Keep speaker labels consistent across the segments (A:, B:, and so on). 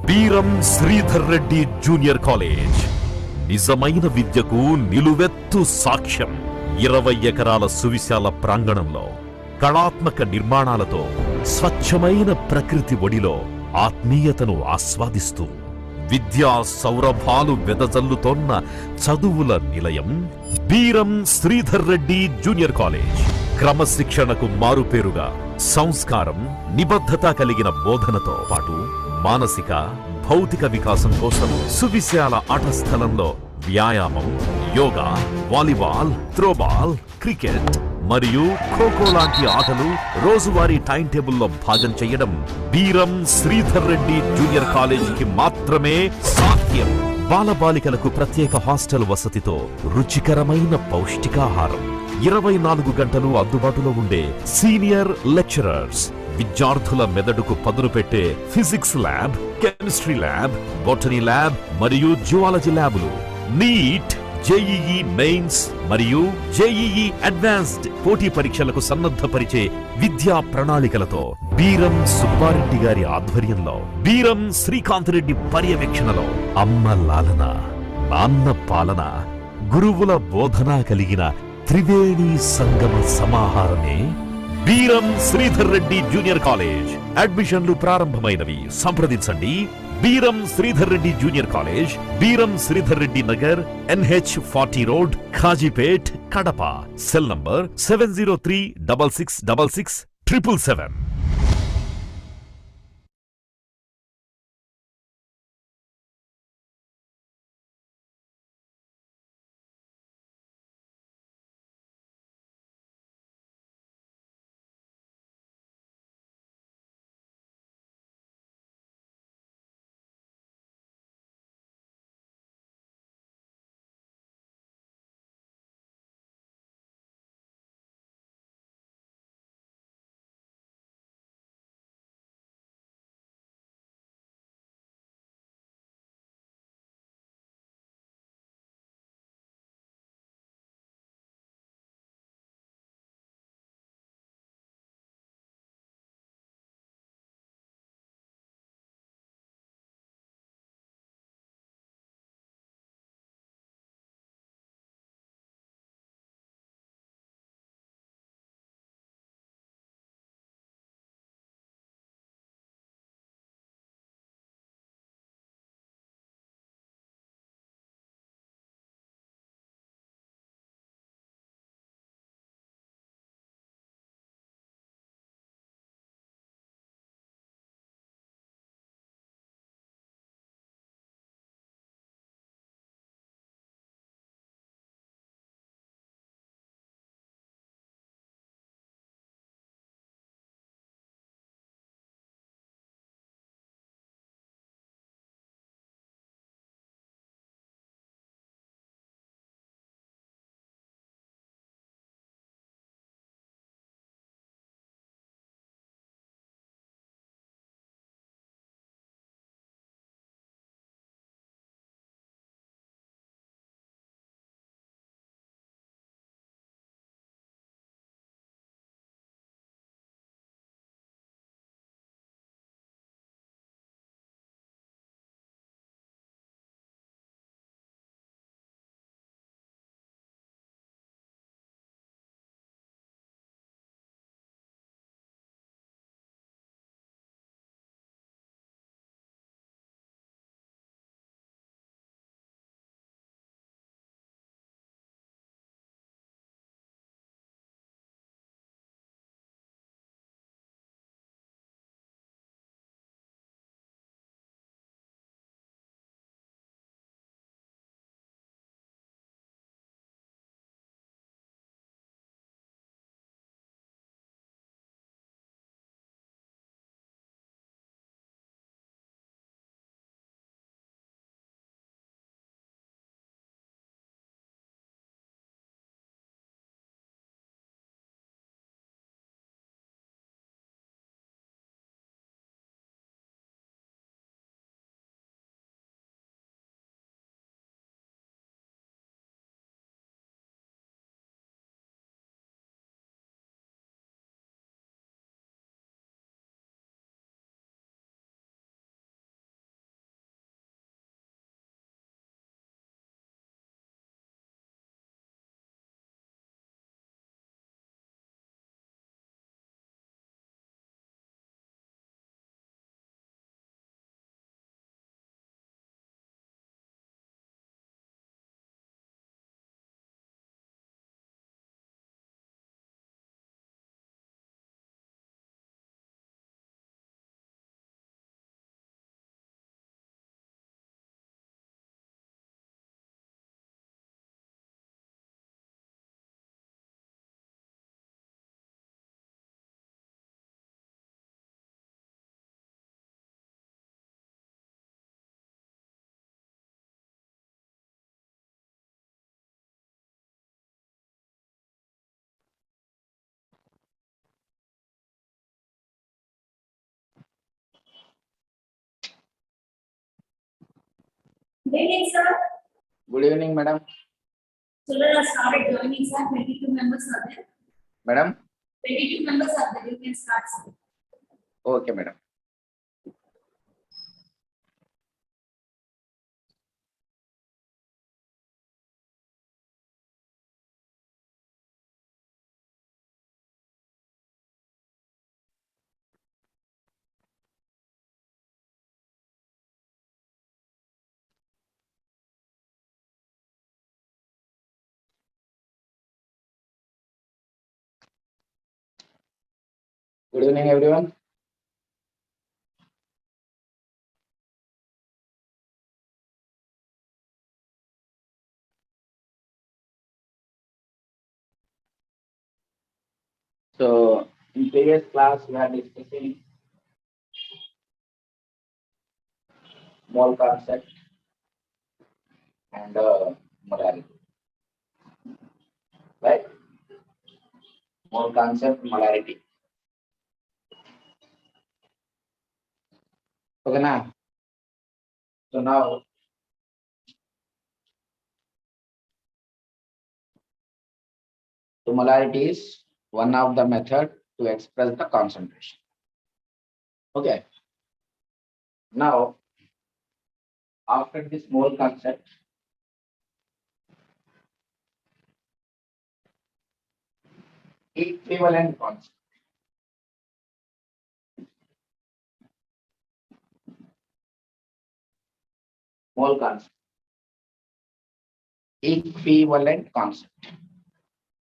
A: Beeram Sridhar Reddy junior college నిజమైన విద్యకు నిలువెత్తు సాక్ష్యం. 20 ఎకరాల సువిశాల ప్రాంగణంలో కళాత్మక నిర్మాణాలతో స్వచ్ఛమైన ప్రకృతి ఒడిలో ఆత్మీయతను ఆస్వాదిస్తూ విద్యా సౌరభాలు వెదజల్లుతోన్న చదువుల నిలయం బీరం శ్రీధర్ రెడ్డి జూనియర్ కాలేజ్. క్రమశిక్షణకు మారుపేరుగా సంస్కారం, నిబద్ధత కలిగిన బోధనతో పాటు మానసిక, భౌతిక వికాసం కోసం సువిశాల ఆట స్థలంలో వ్యాయామం, యోగా, వాలీబాల్, త్రోబాల్, క్రికెట్ మరియు ఖోఖో లాంటి ఆటలు రోజువారీ టైం టేబుల్లో భాగం చేయడం బీరం శ్రీధర్ రెడ్డి జూనియర్ కాలేజీకి మాత్రమే సాధ్యం. బాలబాలికలకు ప్రత్యేక హాస్టల్ వసతితో రుచికరమైన పౌష్టికాహారం, 24 గంటలు అందుబాటులో ఉండే సీనియర్ లెక్చరర్స్, విద్యార్థుల మెదడుకు పదును పెట్టే physics lab, chemistry lab, botany lab మరియు జువాలజీ ల్యాబులు, నీట్, జేఈఈ మెయిన్స్ మరియు జేఈఈ అడ్వాన్స్డ్ పోటీ పరీక్షలకు సన్నద్ధపరిచే విద్యా ప్రణాళికలతో బీరం సుబ్బారెడ్డి గారి ఆధ్వర్యంలో, బీరం శ్రీకాంత్ రెడ్డి పర్యవేక్షణలో అమ్మ లాలన, నాన్న పాలన, గురువుల బోధన కలిగిన త్రివేణి సంగమ సమాహారమే బీరం శ్రీధర్ రెడ్డి జూనియర్ కాలేజ్. అడ్మిషన్లు ప్రారంభమైనవి. సంప్రదించండి. Beeram Sridhar Reddy junior college, Beeram Sridhar Reddy Nagar, NH40 road, Kazipet, Kadapa. Cell number 7036666777.
B: Good evening, sir.
C: Good evening, madam.
B: Children are started joining, sir. 22 members are there.
C: Madam?
B: 22 members are there. You can start, sir.
C: Okay, madam. Good evening, everyone. So, in previous class, we are discussing mole concept and molarity. Right? Mole concept, molarity. Okay, now. So now, the molarity is one of the method to express the concentration. Okay. Now, after this mole concept, equivalent concept. Mole concept. Equivalent concept.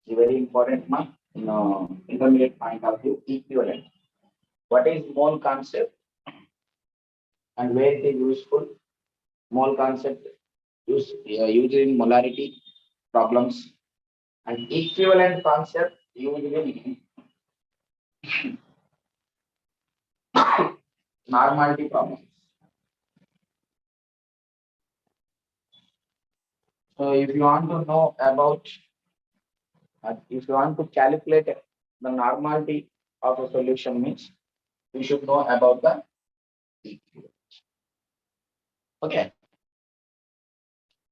C: It's very important, intermediate point of view, equivalent. What is mole concept and where it is useful? Mole concept used in molarity problems, and equivalent concept used in normality problems. So if you want to know about, if you want to calculate the normality of a solution means, you should know about the equivalent. Okay.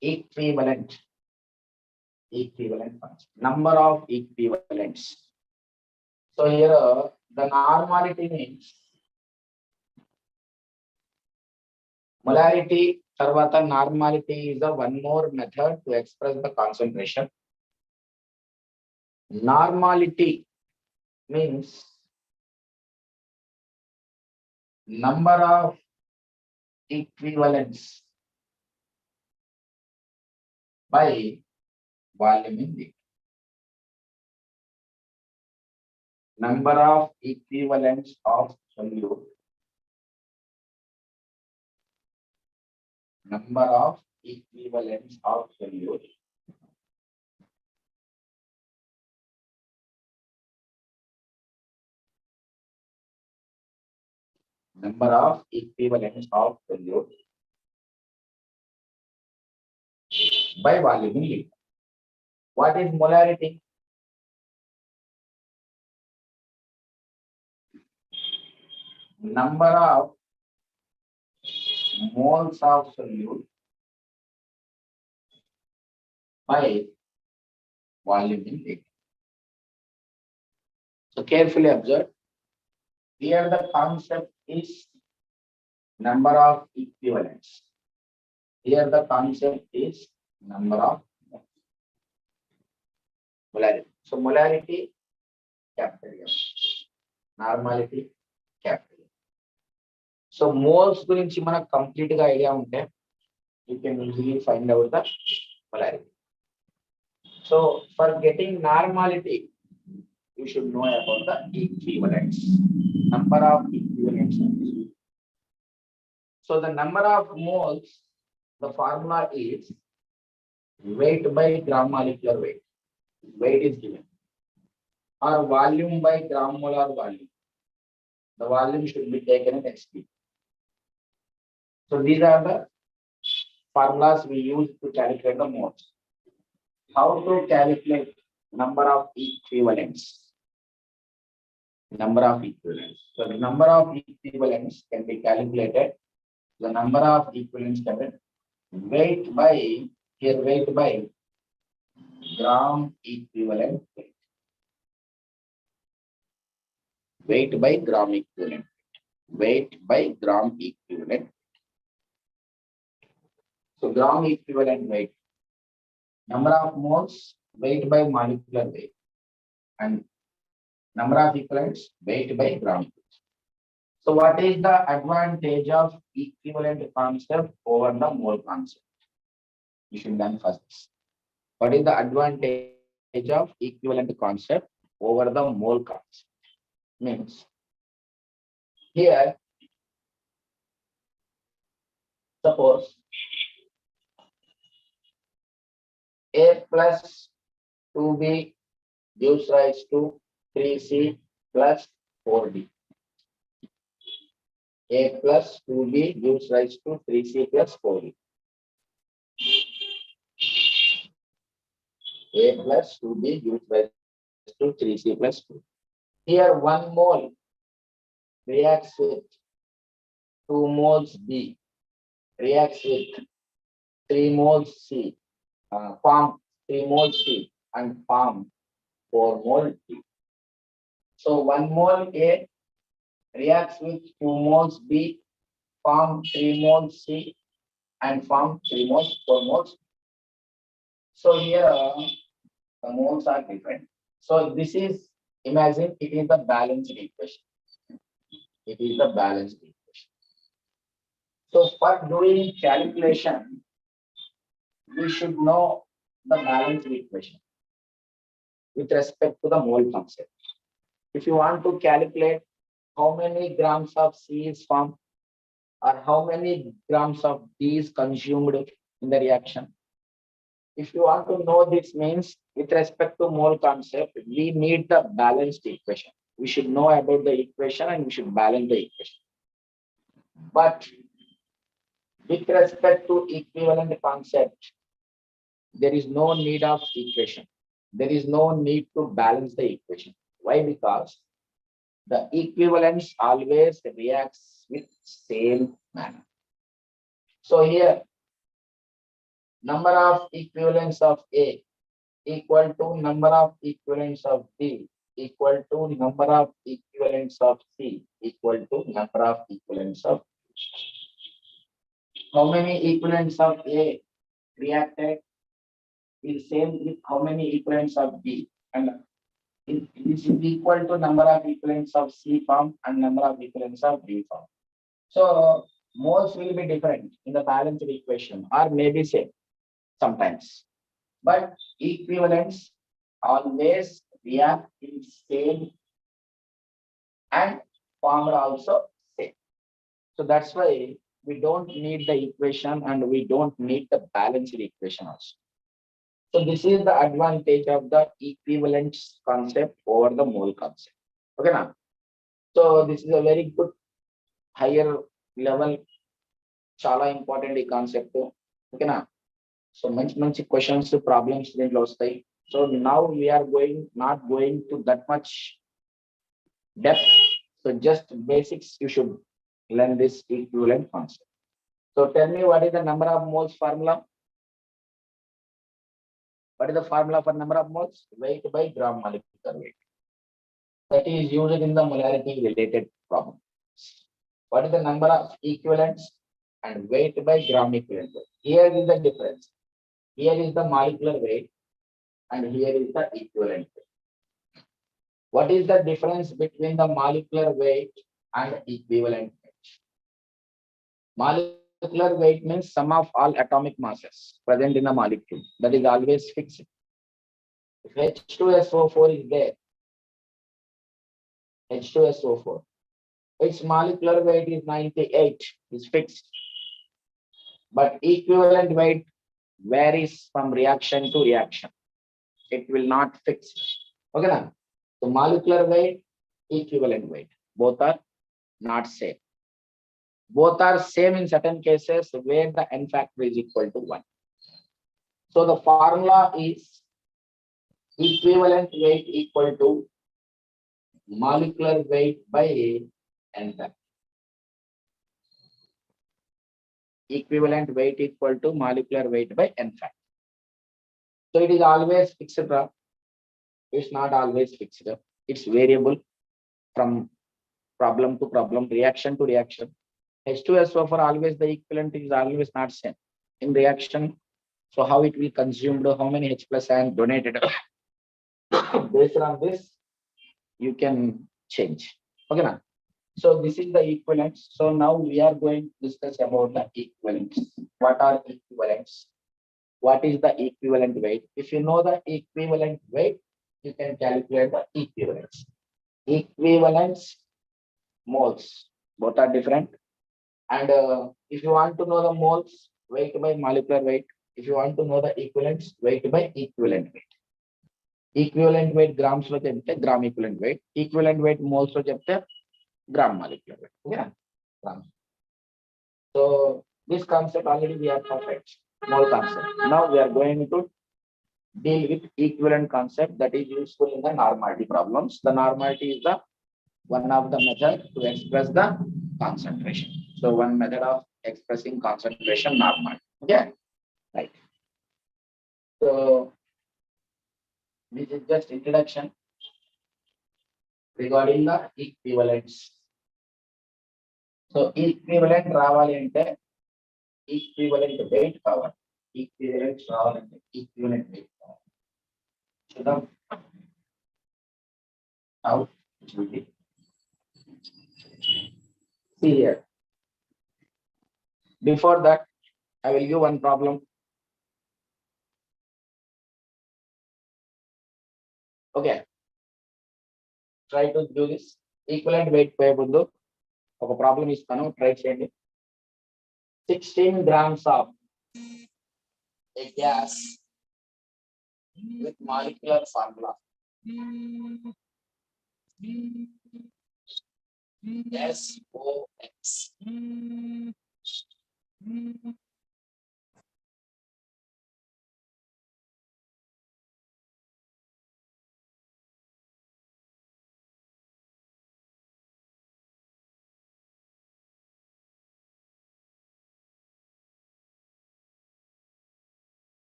C: Equivalent concept. Number of equivalents. So here the normality means molarity tarvata normality is the one more method to express the concentration. Normality means number of equivalents by volume in liter. Number of equivalents of solute. Number of equivalents of solute number of equivalents of solute by volume in liter. What is molarity? Number of moles of solute by volume in liter. So carefully observe. Here the concept is number of equivalents. Here the concept is number of molarity. So molarity, capital M. Normality, capital M. So moles gurinchi manaku complete ga idea unte, you can easily find out the molarity. So for getting normality, you should know about the equivalents. Number of equivalents. So the number of moles, the formula is weight by gram molecular weight. Weight is given. Or volume by gram molar volume. The volume should be taken at XP. So these are the formulas we use to calculate the moles. How to calculate number of equivalents? Number of equivalents. So the number of equivalents can be calculated. The number of equivalents can be weight by, here weight by gram equivalent weight. Weight by gram equivalent. Weight by gram equivalent. So gram equivalent weight. Number of moles, weight by molecular weight. And number of equivalents, weight by gram. So what is the advantage of equivalent concept over the mole concept? You should learn first. What is the advantage of equivalent concept over the mole concept? Means here, suppose A plus 2B gives rise to 3C plus 4D. A plus 2B gives rise to 3C plus 4D. A plus 2B gives rise to 3C plus 4. Here 1 mole reacts with 2 moles B, reacts with 3 moles C, form 3 moles C and form 4 mole D. So 1 mole A reacts with 2 moles B, form 3 moles C and form 3 moles, 4 moles. So here the moles are different. So this is, imagine it is the balanced equation. It is the balanced equation. So for doing calculation, we should know the balanced equation with respect to the mole concept. If you want to calculate how many grams of C is formed or how many grams of D is consumed in the reaction, if you want to know this means with respect to mole concept, we need the balanced equation. We should know about the equation and we should balance the equation. But with respect to equivalent concept, there is no need of equation. There is no need to balance the equation. Why? Because the equivalence always reacts with same manner. So here, number of equivalents of A equal to number of equivalents of B equal to number of equivalents of C equal to number of equivalents of how many equivalents of A reacted is same with how many equivalents of B, and this is equal to number of equivalents of C form and number of equivalents of B form. So moles will be different in the balanced equation or maybe same sometimes, but equivalents always react in same and form also same. So that's why we don't need the equation and we don't need the balanced equation also. So this is the advantage of the equivalence concept over the mole concept. Okay now. So this is a very good higher level, చాలా important ఈ concept. ఓకేనా? So మంచి మంచి questions problems దీంట్లో వస్తాయి. So now we are going not going to that much depth. So just basics you should learn this equivalent concept. So tell me what is the number of moles formula? What is the formula for number of moles? Weight by gram molecular weight. That is used in the molarity related problem. What is the number of equivalents and weight by gram equivalent weight? Here is the difference. Here is the molecular weight and here is the equivalent weight. What is the difference between the molecular weight and equivalent weight? Molecular weight means sum of all atomic masses present in the molecule. That is always fixed. If H2SO4 is there, H2SO4, its molecular weight is 98, is fixed. But equivalent weight varies from reaction to reaction. It will not fix. Okay now? So molecular weight, equivalent weight, both are not same. Both are same in certain cases where the n factor is equal to 1. So the formula is equivalent weight equal to molecular weight by n factor. equivalent weight equal to molecular weight by n factor. So it is always fixed. It's not always fixed. It's variable from problem to problem, reaction to reaction. H2SO for always the equivalent is always not same in reaction. So how it will consumed, how many H plus ion donated. Based on this, you can change. Okay, now. So this is the equivalence. So now we are going to discuss about the equivalents. What are equivalents? What is the equivalent weight? If you know the equivalent weight, you can calculate the equivalence. Equivalence moles, both are different. And if you want to know the moles, weight by molecular weight. If you want to know the equivalents, weight by equivalent weight. Equivalent weight grams లో చెప్తే gram equivalent weight. Equivalent weight moles లో చెప్తే gram molecular weight. Yeah. Grams. So this concept already we are perfect. Mole concept. Now we are going to deal with equivalent concept that is useful in the normality problems. The normality is the one of the method to express the concentration. So one method of expressing concentration normal. Okay. Right. So this is just introduction regarding the equivalents. So equivalent రావాలి అంటే equivalent weight కావాలి. Equivalent రావాలంటే equivalent weight కావాలి. చూద్దాం how it will be. See here. Before that, I will give one problem. Okay. Try to do this. Equivalent weight పోయే ముందు ఒక problem ఇస్తాను, ట్రై చేయండి. 16 grams of a gas with molecular formula SOX.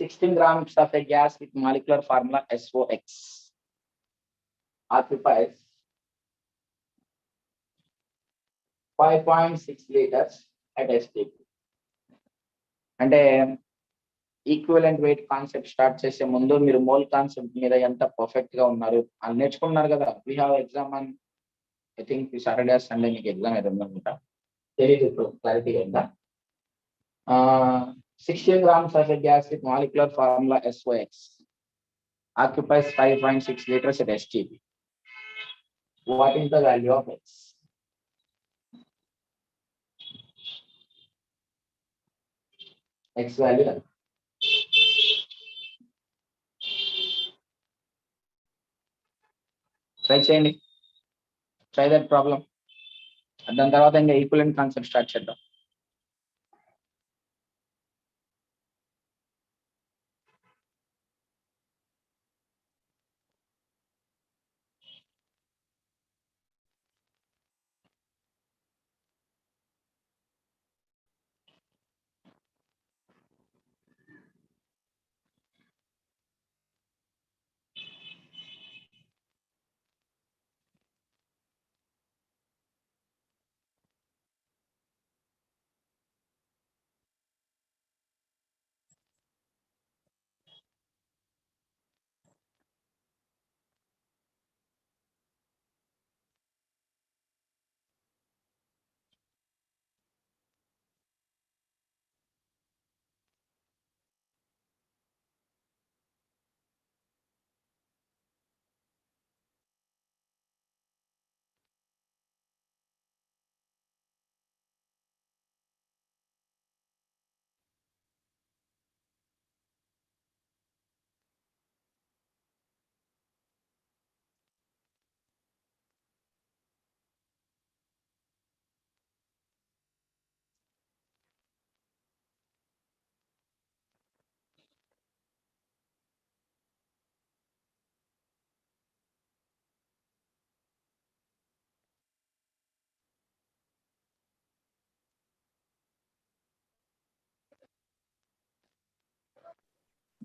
C: Sixteen grams of a gas with molecular formula SOX occupies 5.6 liters at STP. అంటే equivalent wait concept start చేసే ముందు మీరు mole concept మీద ఎంత పర్ఫెక్ట్ గా ఉన్నారు అని నేర్చుకున్నారు కదా. We have exam on I think Saturday Sunday మీకు ఎగ్జామ్ ఏదో అనుకుంటా, తెలియదు ఇప్పుడు క్లారిటీ ఉందా. 16 grams of a gas with molecular formula SOX occupies 5.6 liters at STP. What is the value of X? X value. Try చేయండి. Try that problem. దాని తర్వాత ఇంకా ఈక్వలెంట్ కాన్సెప్ట్ స్టార్ట్ చేద్దాం.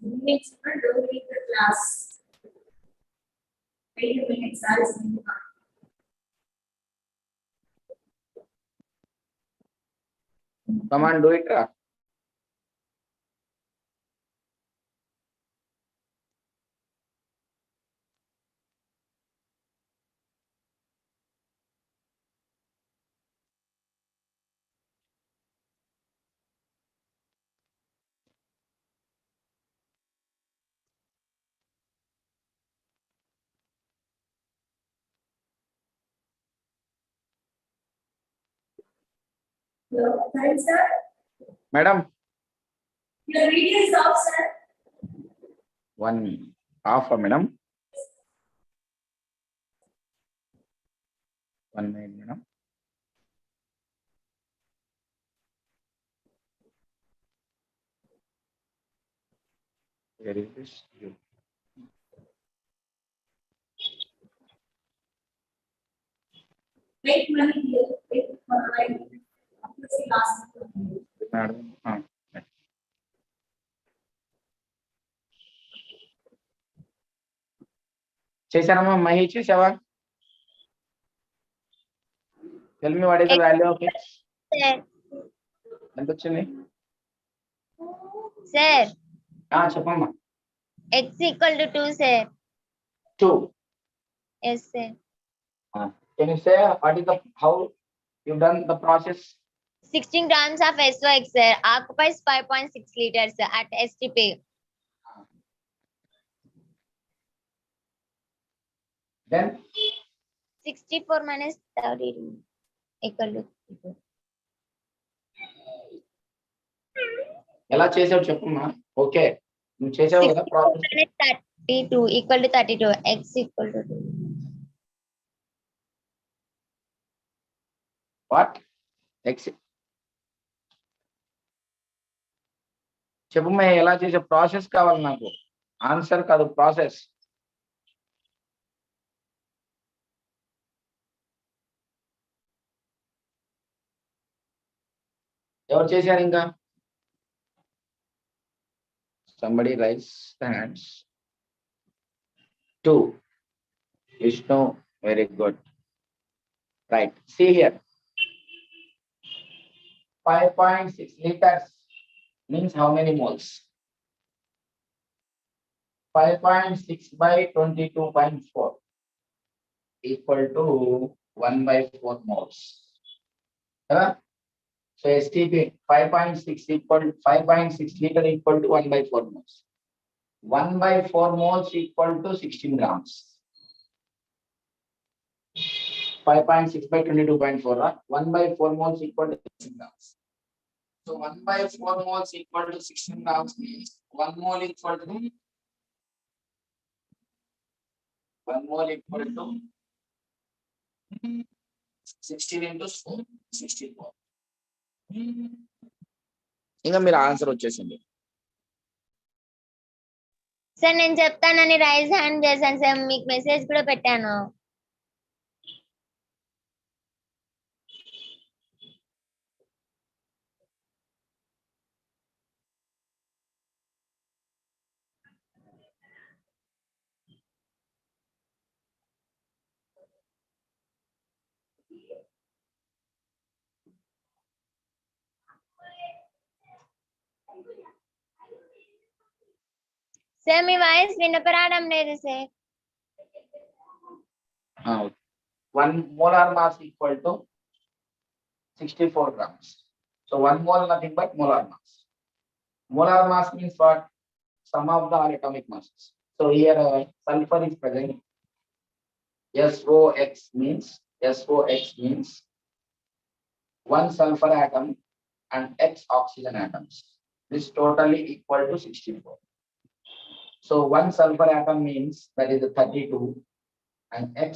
B: minutes for do read the class. Wait a minute, I'll
C: Come on, do it.
B: Hello, hi, sir.
C: Madam,
B: Your video is off, sir.
C: one half, madam. 1 minute, madam. Where is this?
B: Make money here. Wait for like last.
C: Madam. చేశానమ్మా మహి చేసావా? Tell me what is the value of x?
D: Sir,
C: ఎంత వచ్చింది?
D: sir,
C: చెప్పమ్మా.
D: x equal to 2, sir.
C: 2.
D: Yes, sir.
C: Can you say what is the how you done the process?
D: 16 grams of SOX, sir, occupies 5.6 liters at STP.
C: Then
D: 64 minus 30 equal to 32.
C: ఎలా చేసావు చెప్పమ్మా. Okay, నువ్వు చేసావు కదా
D: 64
C: process.
D: minus 32 equal to 32. X equal to 2.
C: What X చెప్పమ్మా, ఎలా చేసే process కావాలి నాకు, ఆన్సర్ కాదు ప్రాసెస్. ఎవరు చేశారు ఇంకా? somebody raise the hands. 2. Vishnu, very good. Right, see here. 5.6 liters means how many moles? 5.6 by 22.4 equal to 1 by 4 moles. So STP 5.6 equal 5.6 liter equal to 1 by 4 moles. 1 by 4 moles equal to 16 grams. 5.6 by 22.4. 1 by 4 moles equal to 16 grams. So 1 by 4 moles equal to 16 grams means 1 mole equal to 1 mole equal to 16 into 4, 64. ఇంకా మీరు answer వచ్చేసింది.
D: Sir నేను చెప్తానని rise hand చేశాను sir, మీకు message కూడా పెట్టాను. Sir మీ voice వినపరావడం లేదు sir.
C: 1 molar mass equal to 64 grams. So 1 mole nothing but molar mass. Molar mass means what? Sum of the atomic masses. So here sulfur is present. SOX means 1 sulfur atom and X oxygen atoms. This totally equal to 64. So 1 sulfur atom means that is 32 and X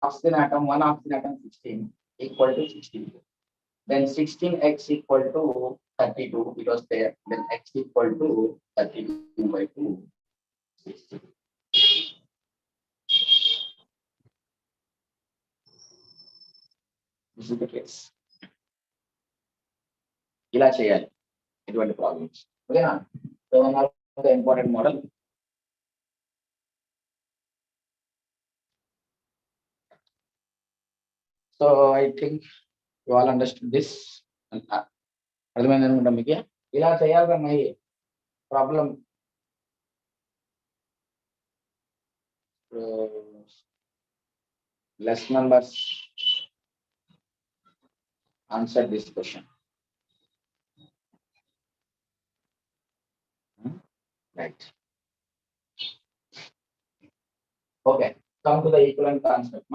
C: oxygen atom, 1 oxygen atom 16 equal to 64. Then 16x equal to 32 because there, then x equal to 32 by 2. 60. This is the case. ఇలా చేయాలి ఇటువంటి problems. ఓకేనా? So the important model. So I think you all understood this. అర్థమైంది అనుకుంటా మీకు. ఇలా చేయాలిరా my problem. Less numbers answer this question. Right. Okay. Come to the equivalent concept.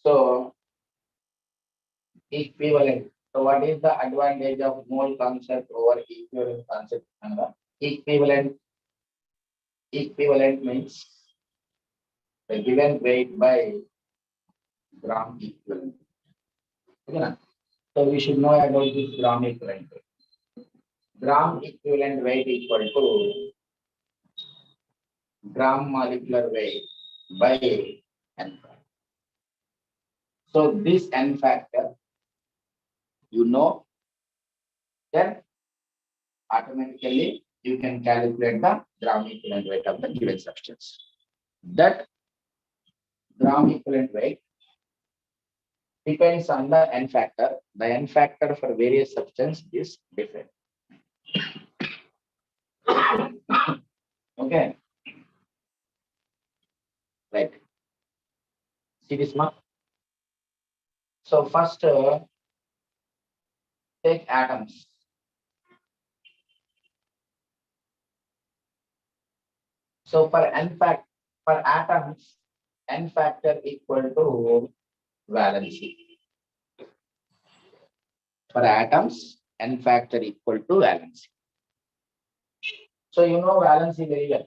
C: So equivalent. So what is the advantage of mole concept over equivalent concept? Equivalent. Equivalent means the given weight by gram equivalent. Okay. So we should know about this gram equivalent weight. Gram equivalent weight equal to gram molecular weight by n factor. So this n factor, you know, then automatically you can calculate the gram equivalent weight of the given substance. That gram equivalent weight depends on the n factor. The n factor for various substances is different. Okay. Right. See this mark. So first take atoms. So for atoms, n factor equal to valency. For atoms, n factor equal to valency. So you know valency very well.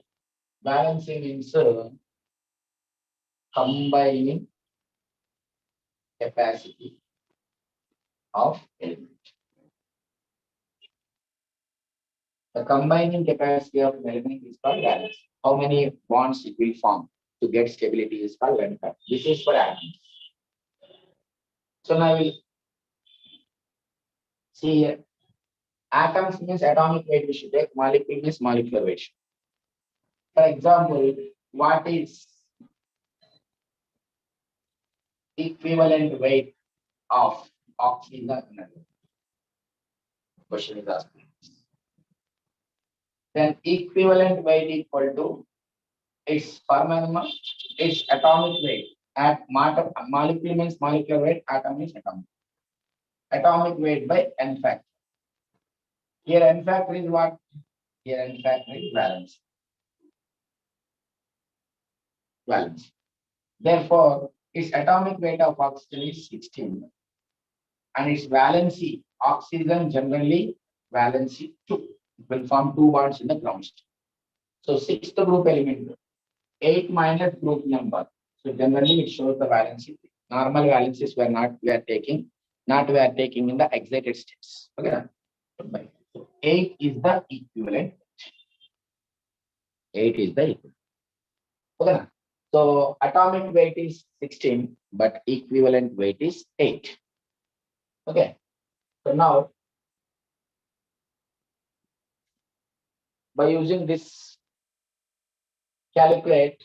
C: Valency means combining capacity of element. The combining capacity of an element is called valence. How many bonds it will form to get stability is called valence. This is for atoms. So now we see here. Atoms means atomic weight we should take. Molecule means molecular weight. For example, what is equivalent weight of oxygen? Question is asked. Then equivalent weight equal to its formula, its atomic weight. At molecule means molecular weight, atom means atomic. Atomic weight by n factor. Here n factor is what? Here n factor is valence. Valence. Therefore, its atomic weight of oxygen is 16. And its valency, oxygen generally valency 2. It will form 2 bonds in the ground state. So sixth group element, 8 minus group number. So generally it shows the valency. Normal valencies we are taking in the excited states. Okay. So 8 is the equivalent. 8 is the equivalent. Okay. So atomic weight is 16, but equivalent weight is 8. Okay. So now by using this, calculate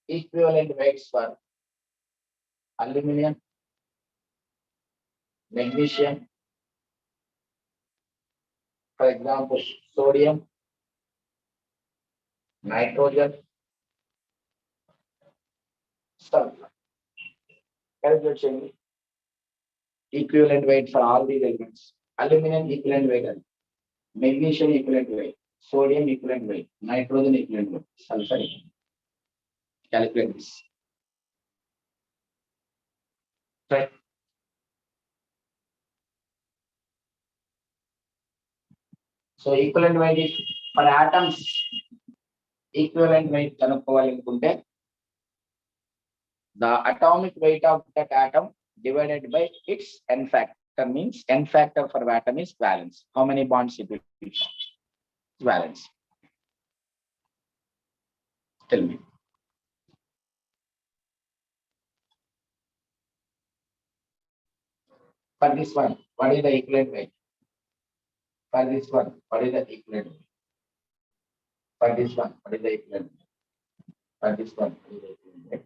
C: equivalent weights for aluminum, magnesium, for example, sodium, nitrogen, sulfur. Calculate equivalent weight for all these elements. Aluminum equivalent weight, magnesium equivalent weight, sodium equivalent weight, nitrogen equivalent weight, sulfur equivalent. Calculate this. Right. So equivalent weight is for atoms. Equivalent weight కనుక్కోవాలనుకుంటే the atomic weight of that atom divided by its n factor means n factor for atom is valence. How many bonds it will be? Valence. Tell me. For this one, what is the equivalent weight? For this one, what is the equivalent weight? For this one, what is the equivalent weight? For this one, what is the equivalent weight?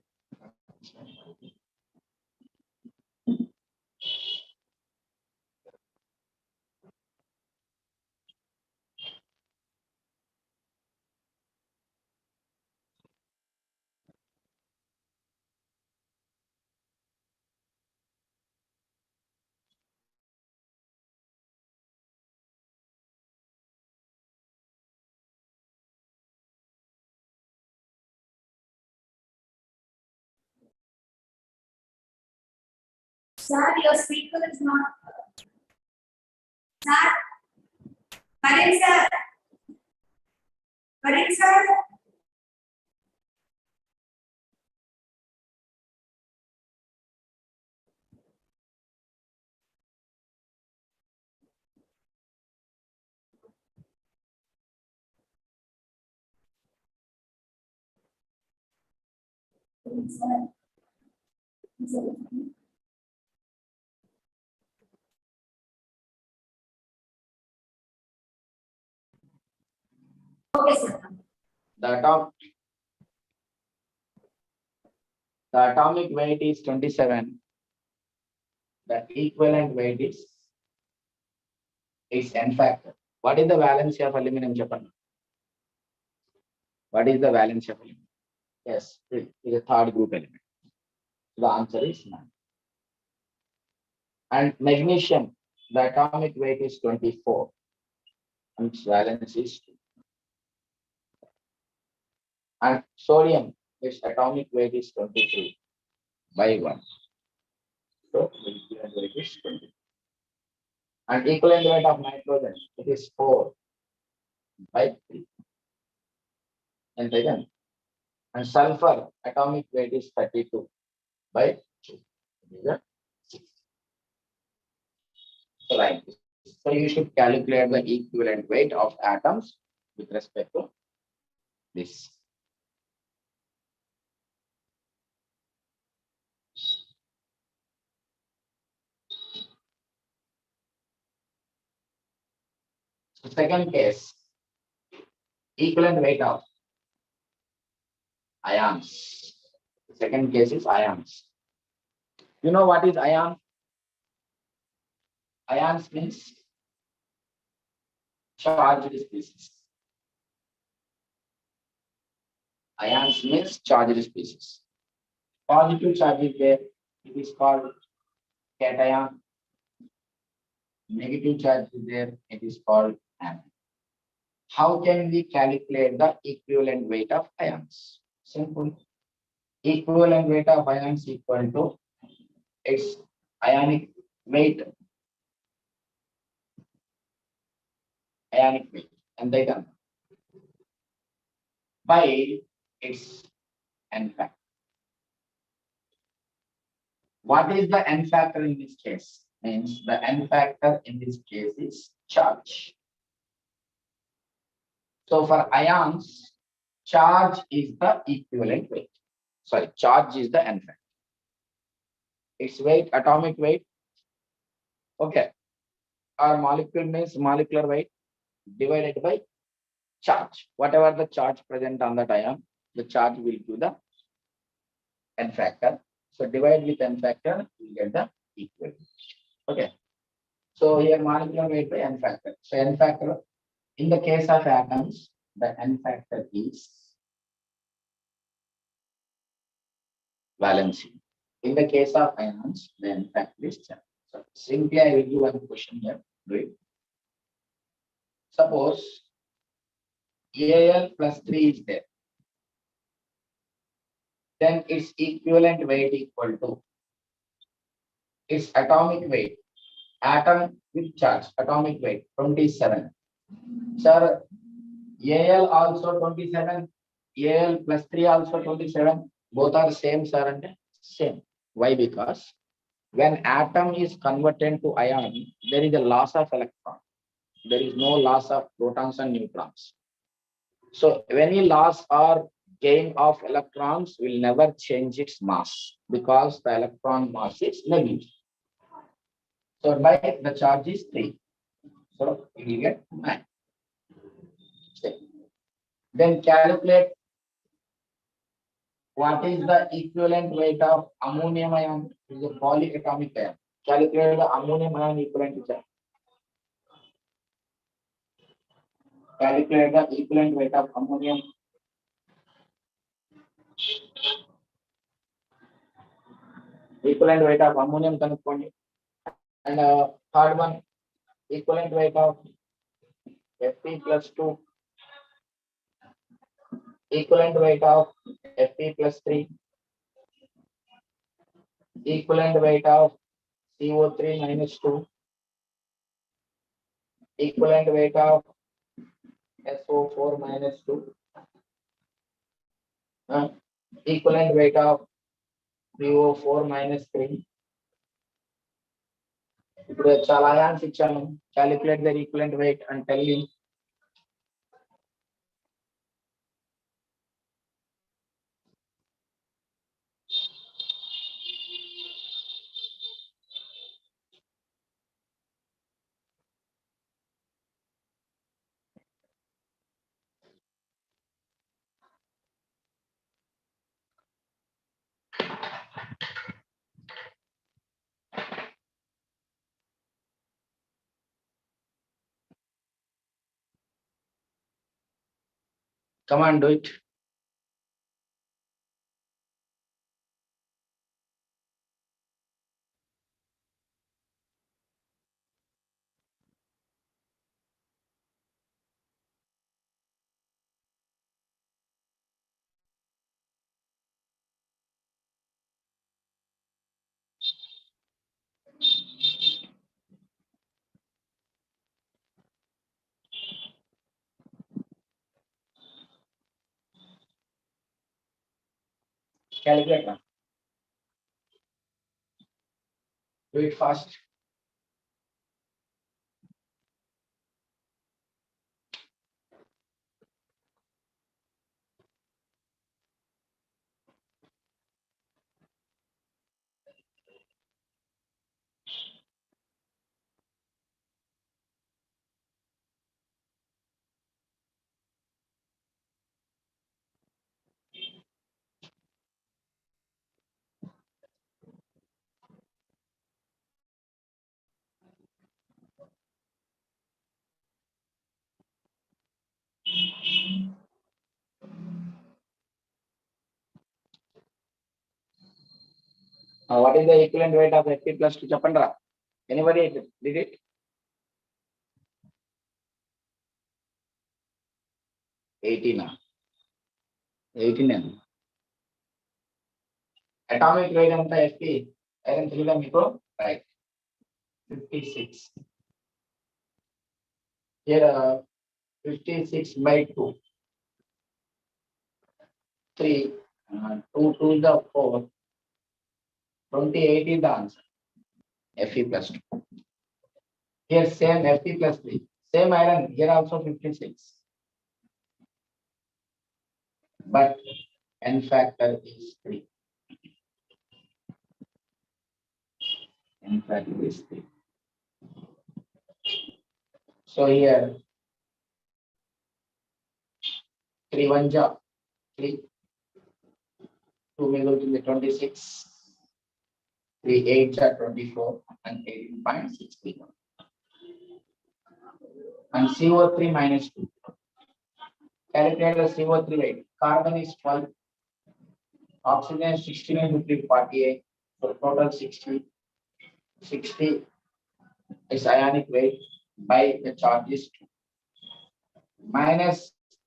B: Sir, your speaker is not. Sir, Karan sir. Karan sir. Okay, sir.
C: The atomic weight is 27. The equivalent weight is n factor. What is the valency of aluminum, Japan? What is the valency of aluminum? Yes, it is a third group element. The answer is none. And magnesium, the atomic weight is 24. And its valence is 2. And sodium, its atomic weight is 23 by 1. So the equivalent weight is 20. And equivalent weight of nitrogen, it is 4 by 3. And again, and sulfur atomic weight is 32 by 2. So like this. So you should calculate the equivalent weight of atoms with respect to this. So second case, equivalent weight of ions. The second case is ions. You know what is ion? Ions means charged species. Ions means charged species. Positive charge is there, it is called cation. Negative charge is there, it is called anion. How can we calculate the equivalent weight of ions? Simple. Equivalent weight of ions equal to its ionic weight. Ionic weight. And then by its n factor. What is the n factor in this case? Means the n factor in this case is charge. So for ions, charge is the equivalent weight. Sorry, charge is the n factor. Its weight, atomic weight. Okay. Our molecule means molecular weight divided by charge. Whatever the charge present on that ion, the charge will give the n factor. So divide with n factor, you get the equivalent. Okay. So here molecular weight by n factor. So n factor, in the case of atoms, the n factor is valency. In the case of ions, the n factor is charge. So simply I will give one question here. Do it. Suppose Al plus 3 is there. Then its equivalent weight equal to its atomic weight. Atom with charge, atomic weight 27. Sir, Al also 27. Al plus 3 also 27. Both are same, sir, and same. Why? Because when atom is converted to ion, there is a loss of electron. There is no loss of protons and neutrons. So any loss or gain of electrons will never change its mass because the electron mass is negligible. So by the charge is 3. So you will get 9. Then calculate what is the equivalent weight of ammonium ion is a polyatomic ion. Calculate the ammonium ion equivalent charge. Calculate the equivalent weight of ammonium. Equivalent weight of ammonium కనుక్కోండి. And third one, equivalent weight of Fe plus 2, equivalent weight of Fe plus 3, equivalent weight of CO3 minus 2, equivalent weight of SO4 minus 2, equivalent weight of PO4 minus 3. ఇప్పుడు చాలా ions ఇచ్చాను. Calculate their equivalent weight and tell me. Come on, do it. Calculate now. Do it fast. What is the equivalent weight of Fe plus 2? చెప్పండి. Anybody did it? 18. 18. Atomic weight ఎంత Fe? Iron తెలుగుగా మీకు right 56. Here 56 by 2. 3. 2 to the 4. 28 is the answer. Fe plus 2. Here same Fe plus 3. Same iron. Here also 56. But N factor is 3. N factor is 3. So here 3 1 ja 3. 2 మిగులుతుంది 26. 3 8 ja 24 and 18.63. And CO3 minus 2. Calculate the CO3 weight. Carbon is 12. Oxygen 16 and 48. So total 60. 60 is ionic weight by the charge is 2. Minus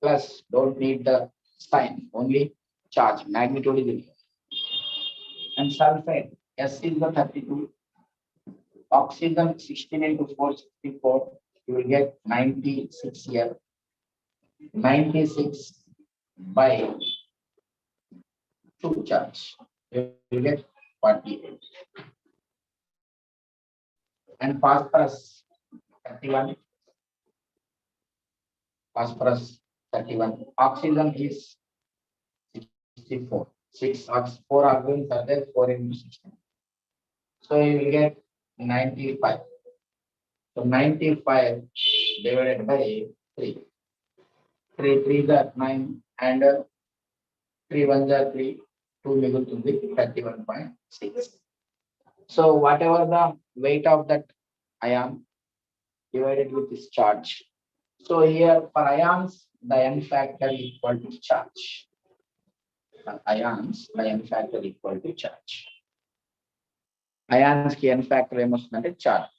C: plus don't need the sign, only charge. Magnitude is there. And sulfate, S is the 32. Oxygen 16 into 464. You will get 96 here. 96 by 2 charge. You will get 48. And phosphorus 31. Phosphorus 31. Oxygen is 64. 4 oxygens are there, 4 into 16. So you will get 95. So 95 divided by 3. 3 3s are 9 and 3 1s are 3. 2 migutundi 31.6. So whatever the weight of that ion divided with this charge. So here for ions, the n factor equal to charge. For ions, the n factor equal to charge. Ions ki n factor emostundante charge.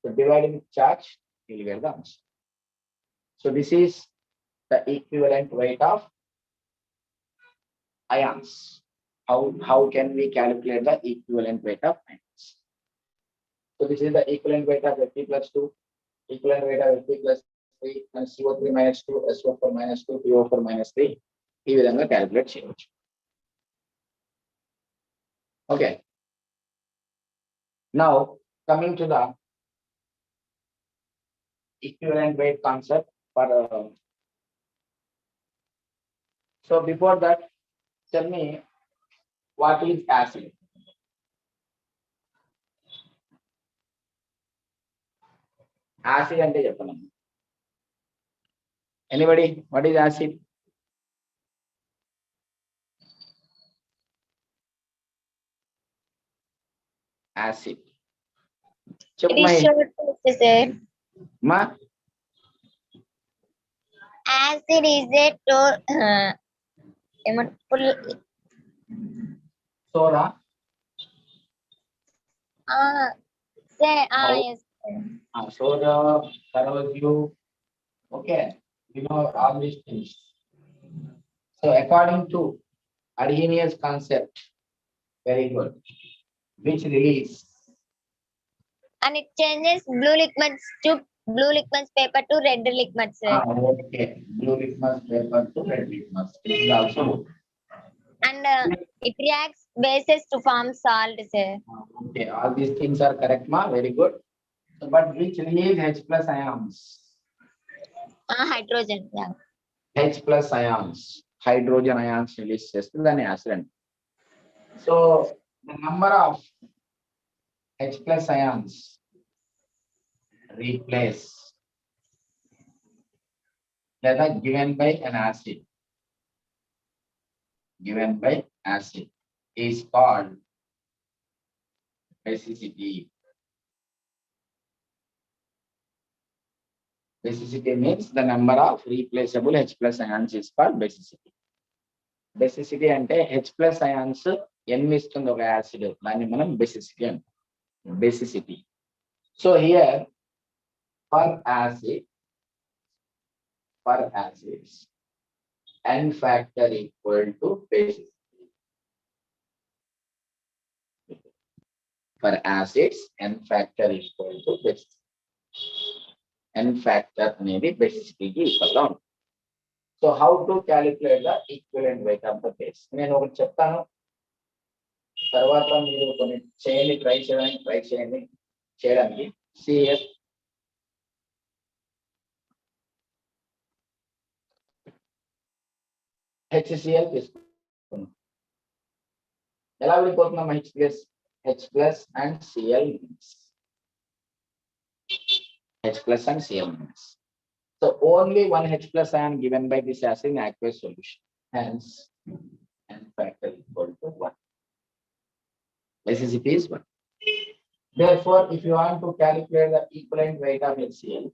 C: So dividing with charge, you will get the answer. So this is the equivalent weight of ions. How can we calculate the equivalent weight of ions? So this is the equivalent weight of Fe plus 2, equivalent weight of Fe plus 3, and CO3 minus 2, SO4 minus 2, PO4 minus 3. ఈ విధంగా calculate చేయవచ్చు. Okay. Now coming to the equivalent weight concept for so before that, tell me what is acid? Acid ante cheppanu. Anybody, what is acid? Acid.
D: It is short test, sir.
C: Ma
D: Acid is a
C: soda.
D: Sir,
C: How?
D: yes, sir.
C: Soda, corrosive. Okay, you know all these things. So according to Arrhenius concept, very good. Which release?
D: And it changes blue litmus paper to red litmus, sir.
C: Okay, blue litmus paper to red litmus. This is also good.
D: And it reacts bases to form salt, sir.
C: Okay, all these things are correct, ma. Very good. So, but which release H plus ions?
D: Hydrogen, yeah.
C: H plus ions, hydrogen ions release than acid. So the number of H plus ions replace that are given by an acid is called basicity. Basicity means the number of replaceable H plus ions is called basicity. Basicity ante H plus ions ఎన్ని ఇస్తుంది ఒక acid, దాన్ని మనం basicity అంటాం. Basicity. So here for acids n factor equal to basicity. For acids n factor equal to basicity. N factor అనేది basicity కి equal గా ఉంటుంది. So how to calculate the equivalent weight of the base? నేను ఒకటి చెప్తాను, తర్వాత మీరు కొన్ని చేయండి, ట్రై చేయడానికి. సిఎస్ HCl తీసుకున్నాం. ఎలా విడిపోతున్నాం H plus and Cl minus. So only one H plus ion given by this acid in aqueous solution. Hence, n factor equal to 1. Basicity is 1. Therefore, if you want to calculate the equivalent weight of HCl,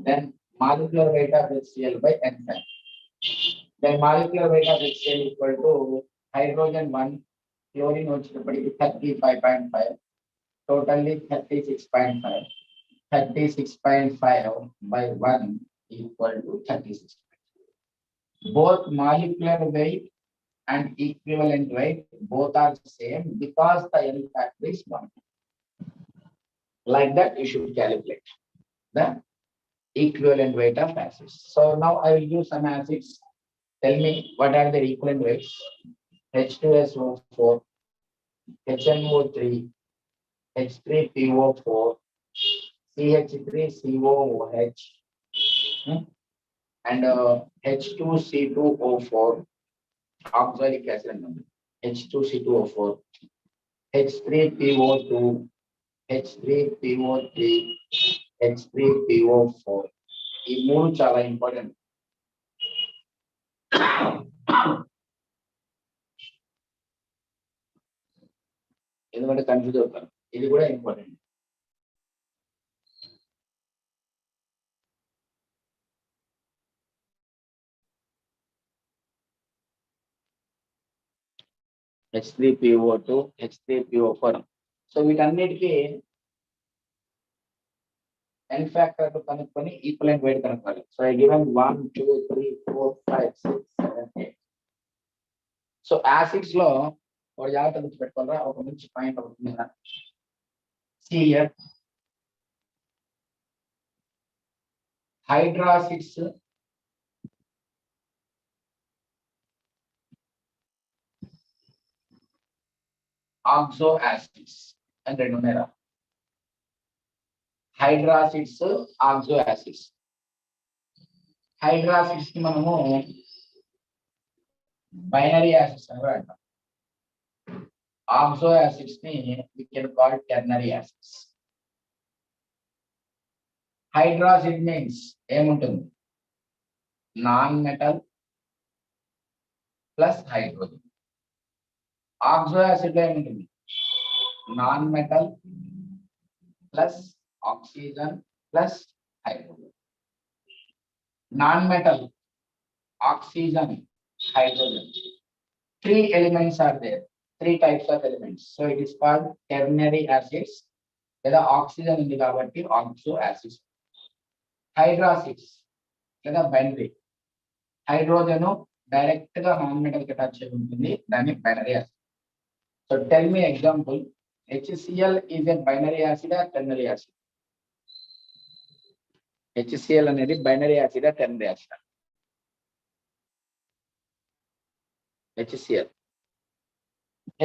C: then molecular weight of HCl by n factor. Then molecular weight of HCl equal to hydrogen 1, chlorine వచ్చేటప్పటికి 35.5, totally 36.5. 36.5 by 1 equal to 36. Both molecular weight and equivalent weight both are same because the n factor is 1. Like that, you should calculate the equivalent weight of acids. So now I will use some acids. Tell me what are their equivalent weights. H2SO4, HNO3, H3PO4, CH3COOH, and H2C2O4, oxalic acid, H2C2O4, H3PO2, H3PO3, H3PO4. ఈ మూడు చాలా important. ఎందుకంటే confuse అవుతారు. ఇది కూడా important. H3PO2, H3PO4. So వీటన్నిటికీ n factor కనుక్కొని equivalent wait కనుక్కోవాలి. So I given 1 2 3 4 5 6 7 8. So acids లో ఒక జాగ్రత్త గుర్తుపెట్టుకోవాలా, ఒక మంచి పాయింట్ అవుతుంది కదా. సియర్ హైడ్రాసిడ్స్, ఆక్సో యాసిడ్స్ అని రెండు ఉన్నాయా. హైడ్రాసిడ్స్, ఆక్సో యాసిడ్స్. హైడ్రాసిడ్స్ కి మనము బైనరీ యాసిడ్స్ అని కూడా అంటాం. ఆక్సో యాసిడ్స్ ని we can call ternary acids. Hydracid means ఏముంటుంది, non metal plus hydrogen. Oxo acid లో ఏముంటుంది, non metal plus oxygen plus hydrogen. Non metal, oxygen, hydrogen. Three elements are there. Three types of elements. So it is called ternary acids. లేదా oxygen ఉంది కాబట్టి oxo acids. హైడ్రాసిడ్స్ లేదా binary. Hydrogen direct గా non metal కి attach అయి ఉంటుంది, దాన్ని binary acid. So tell me example, HCl is a binary acid or ternary acid? HCl అనేది బైనరీ యాసిడ్ ఆ ternary acid? HCl.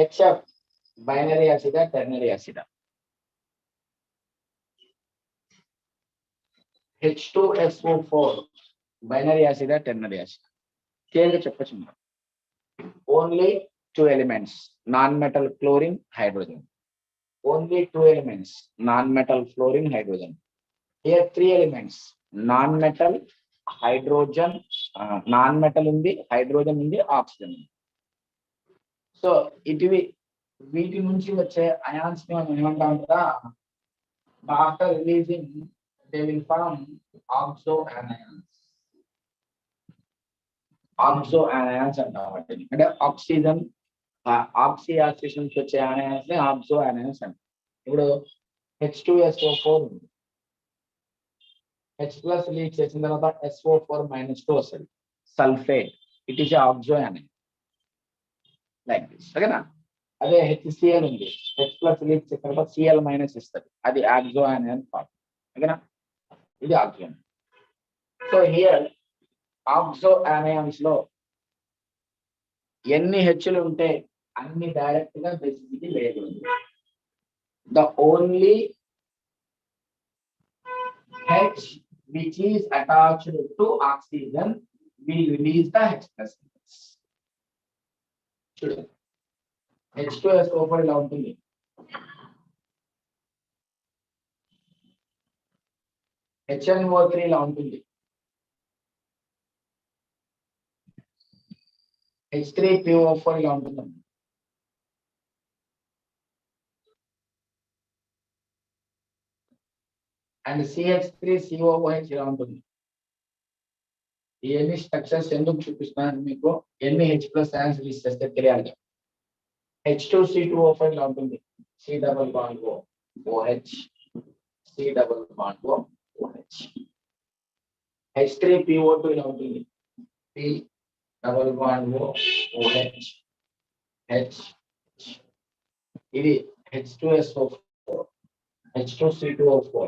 C: HF binary acid ఆ ternary acid? H2SO4 binary acid ఆ ternary acid? క్లియర్గా చెప్పచ్చు. Only two elements, non metal chlorine, hydrogen. Only two elements, non-metal fluorine, hydrogen. Here three elements, non-metal, hydrogen, non-metal ఉంది, hydrogen ఉంది, oxygen ఉంది. So ఇటువి వీటి నుంచి వచ్చే అయాన్స్ ని మనం ఏమంటాం కదా, after releasing they will form oxo ions. Oxo ions అంటాం వాటిని. అంటే ఆక్సిజన్ ఆక్సి యాసిడ్స్ నుంచి వచ్చే అయాన్స్ ని ఆక్సో అయాన్స్ అంటాం. ఇప్పుడు H2SO4 ఉంది, H ప్లస్ లీక్ చేసిన తర్వాత SO4-2 వస్తుంది, sulphate. It is oxo ion like this. ఓకేనా? అదే HCl ఉంది, H ప్లస్ లీక్ చేసిన తర్వాత Cl- ఇస్తుంది, అది ఆక్సో అయాన్ ఫార్మ్. ఓకేనా? ఇది oxo. So here oxo ions లో ఎన్ని హెచ్లు ఉంటే అన్ని డైరెక్ట్ గా బేసిసిటీ వేయగలదు. The only H which is attached to oxygen will release the H plus. చూడండి, H2SO4 ఇలా ఉంటుంది, HNO3 ఇలా ఉంటుంది, H3PO4 ఇలా ఉంటుంది, అండ్ CH3COOH ఇలా ఉంటుంది. ఇవన్నీ స్ట్రక్చర్స్ ఎందుకు చూపిస్తున్నాను మీకు, ఎన్ని H ప్లస్ అయాన్స్ రిలీజ్ చేస్తే తెలియాలి. H2C2O5 ఇలా ఉంటుంది, C double bond OH, C double bond OH. H3PO2 ఇలా ఉంటుంది, C double bond OH, H. ఇది H2SO4, H2C2O4,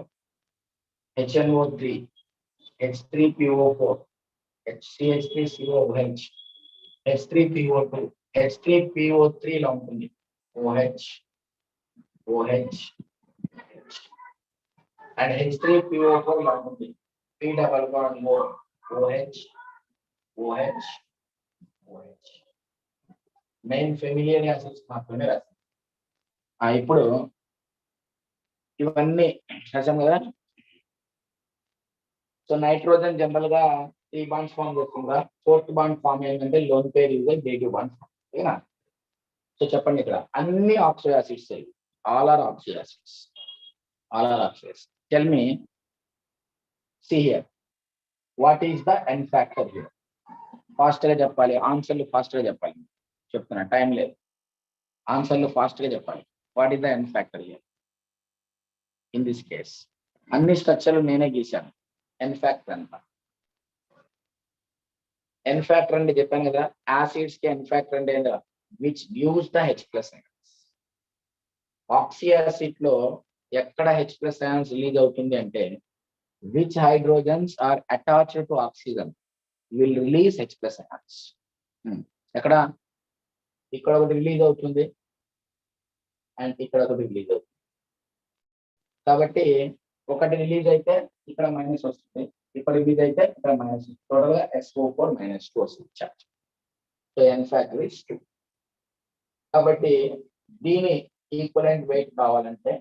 C: HNO3, H3PO4, CH3COOH, H3PO2, H3PO3 ఇలా ఉంటుంది, OH, OH, అండ్ H3PO4 ఇలా ఉంటుంది, C double bond OH, OH, OH. Main familiar acids మాత్రమే రాస్తాం. ఇప్పుడు ఇవన్నీ రాసాం కదా. సో నైట్రోజన్ జనరల్ గా 3 బాండ్స్ ఫామ్ చేస్తుందా, 4th బాండ్ ఫామ్ ఏంటంటే lone pair use dative bond form. ఓకేనా. సో చెప్పండి ఇక్కడ అన్ని oxido acids, all are oxido acids, all are oxido acids. Tell me, see here, what is the n factor here? Fast గా చెప్పాలి, ఆన్సర్లు fast గా చెప్పాలి. చెప్తున్నా, టైం లేదు, ఆన్సర్లు ఫాస్ట్ గా చెప్పాలి. What is the n factor here in this case? అన్ని స్ట్రక్చర్లు నేనే గీశాను. n ఫ్యాక్టర్ అంత. n ఫ్యాక్టర్ అంటే చెప్పాను కదా, యాసిడ్స్ కి n ఫ్యాక్టర్ అంటే which gives the H+ ions. Oxy acid లో ఎక్కడ H+ ions రిలీజ్ అవుతుంది అంటే, which hydrogens are attached to oxygen will release H+ ions. ఎక్కడ? ఇక్కడ ఒకటి రిలీజ్ అవుతుంది అండ్ ఇక్కడ ఒకటి రిలీజ్ అవుతుంది. కాబట్టి ఒకటి రిలీజ్ అయితే ఇక్కడ మైనస్ వస్తుంది, ఇక్కడ రిలీజ్ అయితే ఇక్కడ మైనస్, టోటల్ గా SO4 - 2 వస్తుంది charge. So n factor is 2. కాబట్టి దీని ఈక్వలెంట్ వెయిట్ కావాలంటే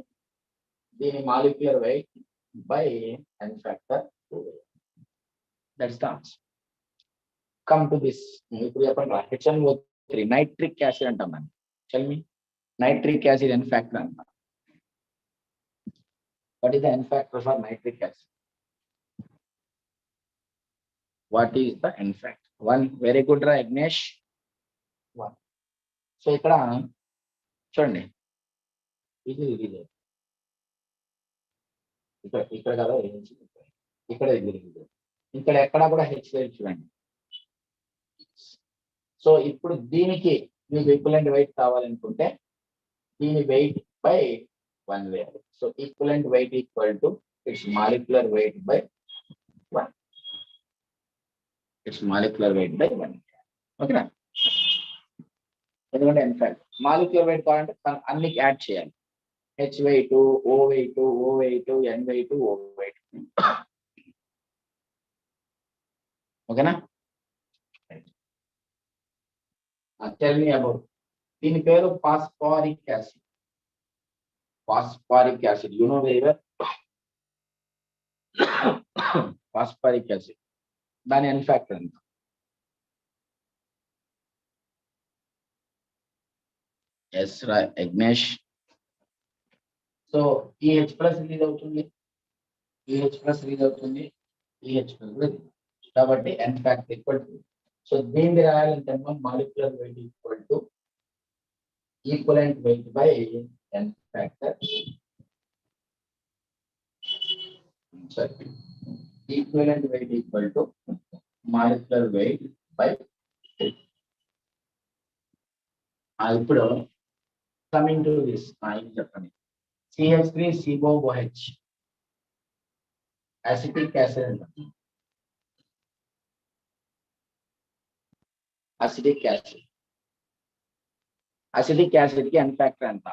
C: దీని molecular weight by n factor 2. That's the answer. Come to this. ఇప్పుడు చెప్పండి, HNO3 నైట్రిక్ యాసిడ్ అంటాం దాన్ని. Tell me, nitric acid n factor అంట. What is the n factor for nitric acid? What is the n factor? 1. Very good, Agnesh. 1. So ఇక్కడ చూడండి, ఇది ఇక్కడ కదా, ఇక్కడ ఇక్కడ ఎక్కడ కూడా హెచ్ లేదు చూడండి. సో ఇప్పుడు దీనికి మీకు ఈక్వలెంట్ వెయిట్ కావాలనుకుంటే దీని వెయిట్ బై 1 వేయాలి. So equivalent weight equal to its molecular weight by 1. Its molecular weight by 1. ఓకేనా. ఎందుకంటే ఇన్ఫాక్ట్ మాలిక్యులర్ వెయిట్ కావాలంటే అన్ని యాడ్ చేయాలి. H weight, O weight, O weight, N weight, O weight. ఓకేనా. Tell me about దీని పేరు phosphoric acid. Phosphoric acid, you know very well. Phosphoric acid దాని n factor ఎంత? Yes Agnesh. సో ఈ H+ release అవుతుంది, ఈ H+ release అవుతుంది, ఈ H+ కాబట్టి n factor equal to. So దీన్ని రాయాలంటే molecular weight equal to equivalent weight by n factor. Sorry, equivalent weight equal to molecular weight by. ఇప్పుడు కమింగ్ టు దిస్, ఇది చెప్పండి. CH3COOH acetic acid. Acetic acid, acetic acid కి n factor ఎంత?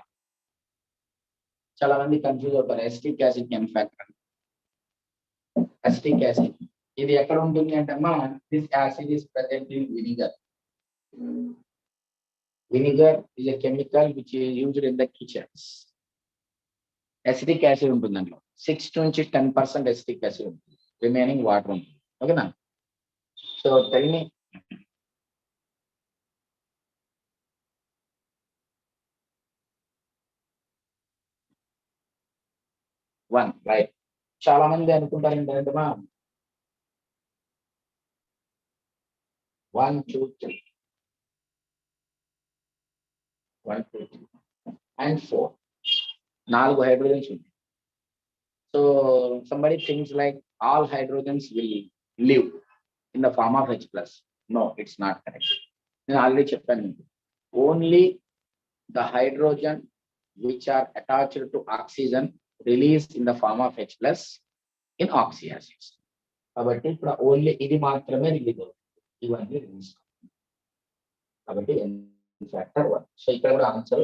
C: చాలా మంది confuse అవుతారు. అసిటిక్ యాసిడ్ కి n factor. Acetic acid ఇది ఎక్కడ ఉంటుంది అంటే అమ్మా, this acid is present in vinegar. Vinegar is a chemical which is used in the kitchens. Acetic acid ఉంటుంది అందులో 6 నుంచి 10% అసిటిక్ యాసిడ్ ఉంటుంది, రిమైనింగ్ వాటర్ ఉంటుంది. ఓకేనా. So tell me, one right. చాలా మంది అనుకుంటారు ఏంటంటే 1 2 3 1 2 3 and 4 4 hydrogens ఉంది. So somebody thinks like all hydrogens will live in the form of H+. No, it's not correct. నేను ఆల్రెడీ చెప్పాను, only the hydrogen which are attached to oxygen released in the form of H+ in oxy acids. కాబట్టి ఇప్పుడు only ఇది మాత్రమే release అవుతుంది, ఇవన్నీ release. కాబట్టి n factor 1. So ఇక్కడ కూడా ఆన్సర్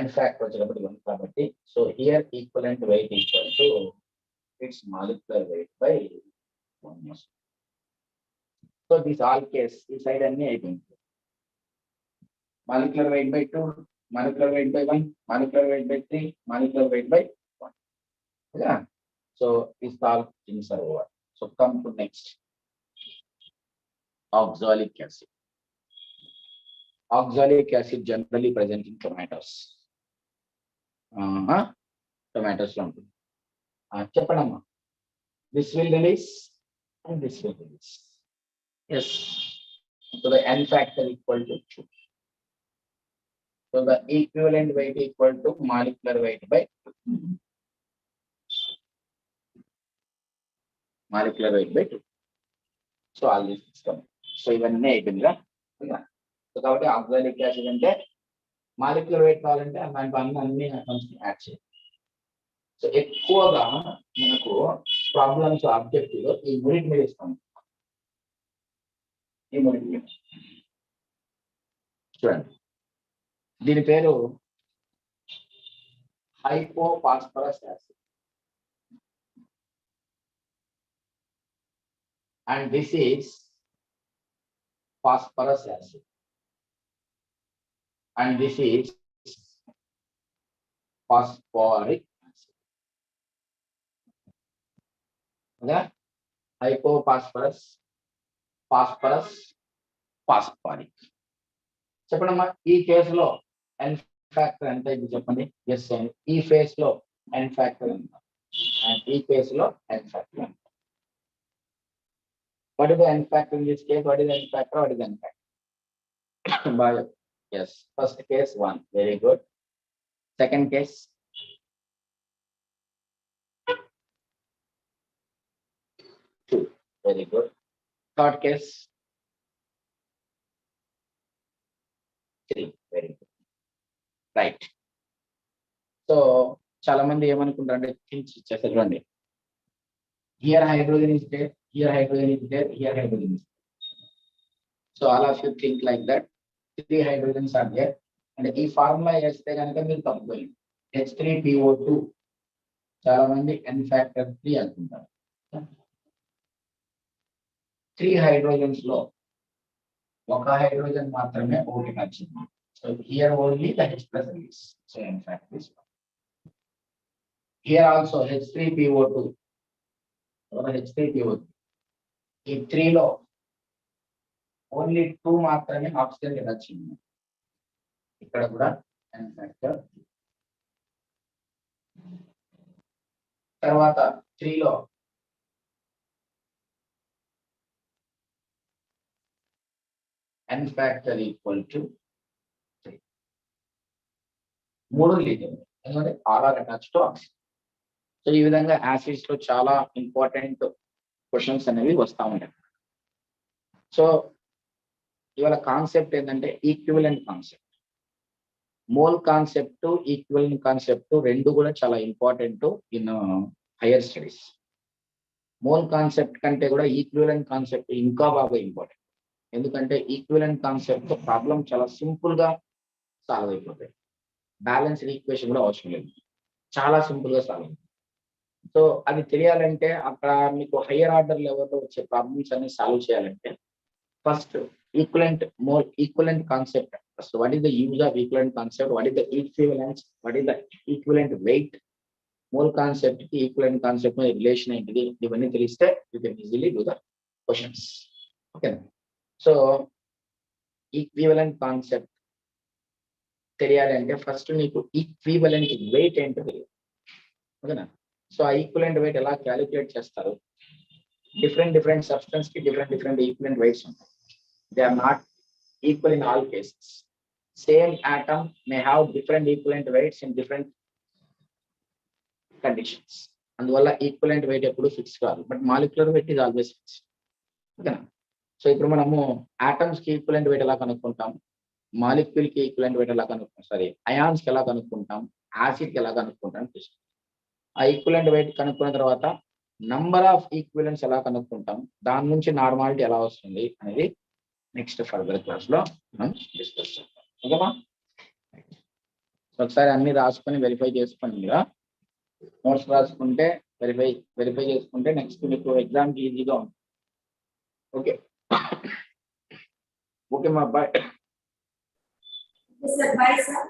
C: n ఫ్యాక్టర్ వచ్చినప్పుడు 1 కాబట్టి. So here equivalent weight equal to its molecular weight by 1. So this all case ఈ సైడ్ అన్ని అయిపోయింది. Molecular weight by 2, molecular weight by 1, molecular weight by 3, molecular weight by 1. Yeah. So these all things are over. So come to next. Oxalic acid. Oxalic acid generally present in tomatoes. Tomatoes lo ఉంటుంది. చెప్పండమ్మా. This will release and this will release. Yes. So the n factor equal to 2. So the equivalent weight equal to molecular weight by 2. Molecular weight by 2. So all this is coming. So ఇవన్నీ అయిపోయిందిరా. So కాబట్టి oxalic acid అంటే molecular weight కావాలంటే అన్ని add చేయాలి. So ఎక్కువగా మనకు problems objective ఈ యూనిట్ మీద ఇస్తాం. ఈ యూనిట్ మీద చూడండి, దీని పేరు hypophosphorous acid and this is phosphorus acid and this is phosphoric acid. Okay, hypophosphorus, phosphorus, phosphoric. చెప్పండమ్మా, ఈ కేసులో n ఫ్యాక్టర్ ఎంత ఇది చెప్పండి. ఎస్ అండి, ఈ ఫేజ్ లో n ఫ్యాక్టర్ ఎంత అండ్ ఈ కేసులో n ఫ్యాక్టర్ ఎంత. What is the n factor in this case? What is the n factor? What is the n factor? Bio. Yes. First case 1. Very good. Second case. 2. Very good. Third case. 3. Very good. Right. So, చాలా మంది ఏమనుకుంటారంటే things ఇచ్చేస్తారు చూడండి. Here hydrogen is there, here hydrogen is there, here hydrogen is there. So all of you think like that. 3 hydrogens are there. And ఈ formula వేస్తే కనుక మీరు తప్పుకోండి. H3PO2 చాలా మంది n factor 3 అనుకుంటారు. 3 hydrogens లో ఒక హైడ్రోజన్ మాత్రమే ఒకటి నచ్చింది. So here only the H plus is. So n factor is 1. Here also H3PO2. H3PO2. ఈ 3 లో ఓన్లీ 2 మాత్రమే ఆక్సిజన్ నచ్చింది. ఇక్కడ కూడా n ఫ్యాక్టర్. తర్వాత 3 లో n factor equal to 3. 3 litre ఎందుకంటే are are attach to oxygen. So ఈ విధంగా యాసిడ్స్ లో చాలా ఇంపార్టెంట్ క్వశ్చన్స్ అనేవి వస్తూ ఉంటాయి. సో ఇవాళ కాన్సెప్ట్ ఏంటంటే equivalent concept. Mole concept, equivalent concept రెండు కూడా చాలా important in higher studies. Mole concept కంటే కూడా ఈక్వివలెంట్ కాన్సెప్ట్ ఇంకా బాగా ఇంపార్టెంట్. ఎందుకంటే ఈక్వివలెంట్ కాన్సెప్ట్ ప్రాబ్లం చాలా సింపుల్ గా సాల్వ్ అయిపోతాయి. బ్యాలెన్స్డ్ ఈక్వేషన్ కూడా అవసరం లేదు, చాలా సింపుల్ గా సాల్వ్ అవుతుంది. సో అది తెలియాలంటే అక్కడ మీకు హయ్యర్ ఆర్డర్ లెవెల్లో వచ్చే ప్రాబ్లమ్స్ అన్ని సాల్వ్ చేయాలంటే first equivalent concept. First what is the use of equivalent concept, what is the equivalence, what is the equivalent weight, mole concept కి ఈక్వలెంట్ కాన్సెప్ట్ మీద రిలేషన్ ఏంటిది, ఇవన్నీ తెలిస్తే you can easily do the questions. ఓకేనా. So equivalent concept తెలియాలంటే first నీకు equivalent weight ఏంటో తెలియదు. ఓకేనా. సో ఆ ఈక్వలెంట్ వెయిట్ ఎలా క్యాలిక్యులేట్ చేస్తారు? డిఫరెంట్ సబ్స్టెన్స్ కి డిఫరెంట్ ఈక్వలెంట్ వెయిట్స్ ఉంటాయి. They are not equal in all cases. Same atom may have different equivalent weights in different conditions. అందువల్ల ఈక్వలెంట్ వెయిట్ ఎప్పుడు ఫిక్స్ కాదు, but molecular weight is always fix. ఓకేనా. So ఇప్పుడు మనము atoms కి equivalent weight ఎలా కనుక్కుంటాం, molecule కి equivalent weight ఎలా కనుక్కుంటాం, అయాన్స్ కి ఎలా కనుక్కుంటాం, యాసిడ్ కి ఎలా కనుక్కుంటాం చూస్తాం. ఆ ఈక్వలెంట్ వెయిట్ కనుక్కున్న తర్వాత నంబర్ ఆఫ్ ఈక్వలెంట్స్ ఎలా కనుక్కుంటాం, దాని నుంచి నార్మాలిటీ ఎలా వస్తుంది అనేది నెక్స్ట్ ఫర్దర్ క్లాస్ లో మనం డిస్కస్ చేద్దాం. ఓకేమా. ఒకసారి అన్ని రాసుకొని వెరిఫై చేసుకోండి. మీరు నోట్స్ రాసుకుంటే వెరిఫై చేసుకుంటే నెక్స్ట్ మీకు ఎగ్జామ్కి ఈజీగా ఉంటుంది. ఓకే ఓకే మా bye.
B: Yes, sir. Bye, sir.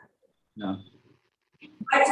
C: Yeah.
B: But